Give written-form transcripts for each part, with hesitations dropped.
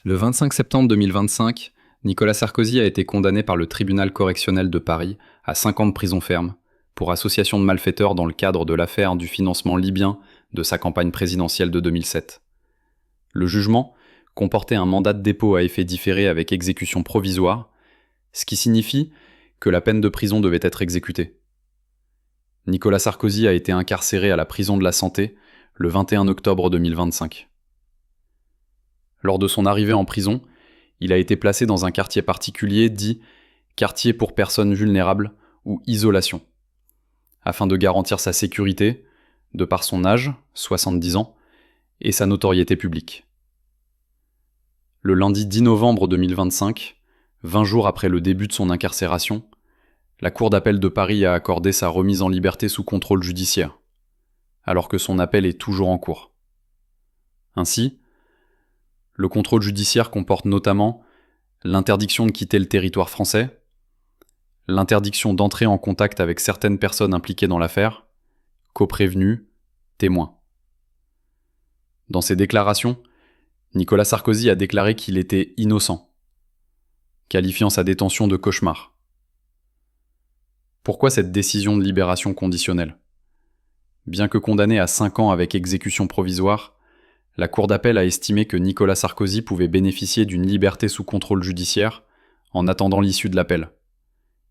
Le 25 septembre 2025, Nicolas Sarkozy a été condamné par le tribunal correctionnel de Paris à 5 ans de prison ferme pour association de malfaiteurs dans le cadre de l'affaire du financement libyen de sa campagne présidentielle de 2007. Le jugement comportait un mandat de dépôt à effet différé avec exécution provisoire, ce qui signifie que la peine de prison devait être exécutée. Nicolas Sarkozy a été incarcéré à la prison de la Santé le 21 octobre 2025. Lors de son arrivée en prison, il a été placé dans un quartier particulier dit « quartier pour personnes vulnérables » ou « isolation », afin de garantir sa sécurité, de par son âge, 70 ans, et sa notoriété publique. Le lundi 10 novembre 2025, 20 jours après le début de son incarcération, la Cour d'appel de Paris a accordé sa remise en liberté sous contrôle judiciaire, alors que son appel est toujours en cours. Ainsi, le contrôle judiciaire comporte notamment l'interdiction de quitter le territoire français, l'interdiction d'entrer en contact avec certaines personnes impliquées dans l'affaire, coprévenus, témoins. Dans ses déclarations, Nicolas Sarkozy a déclaré qu'il était innocent, qualifiant sa détention de cauchemar. Pourquoi cette décision de libération conditionnelle ? Bien que condamné à 5 ans avec exécution provisoire, la Cour d'appel a estimé que Nicolas Sarkozy pouvait bénéficier d'une liberté sous contrôle judiciaire en attendant l'issue de l'appel,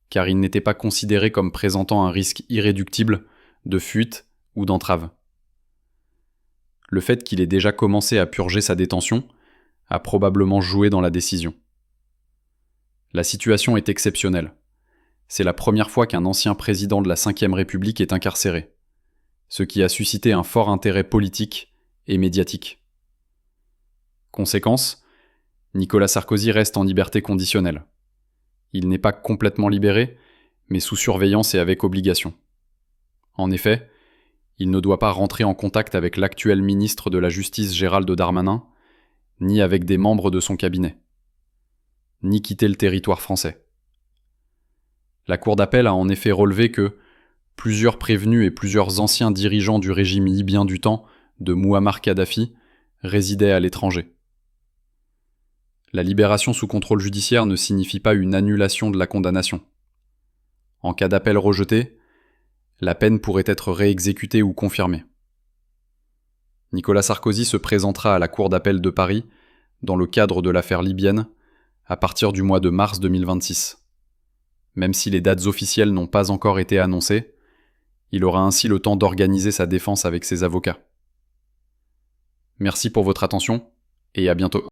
car il n'était pas considéré comme présentant un risque irréductible de fuite ou d'entrave. Le fait qu'il ait déjà commencé à purger sa détention a probablement joué dans la décision. La situation est exceptionnelle. C'est la première fois qu'un ancien président de la Ve République est incarcéré, ce qui a suscité un fort intérêt politique et médiatique. Conséquence, Nicolas Sarkozy reste en liberté conditionnelle. Il n'est pas complètement libéré, mais sous surveillance et avec obligation. En effet, il ne doit pas rentrer en contact avec l'actuel ministre de la Justice Gérald Darmanin, ni avec des membres de son cabinet, ni quitter le territoire français. La Cour d'appel a en effet relevé que plusieurs prévenus et plusieurs anciens dirigeants du régime libyen du temps de Mouammar Kadhafi résidaient à l'étranger. La libération sous contrôle judiciaire ne signifie pas une annulation de la condamnation. En cas d'appel rejeté, la peine pourrait être réexécutée ou confirmée. Nicolas Sarkozy se présentera à la Cour d'appel de Paris dans le cadre de l'affaire libyenne à partir du mois de mars 2026. Même si les dates officielles n'ont pas encore été annoncées, il aura ainsi le temps d'organiser sa défense avec ses avocats. Merci pour votre attention et à bientôt.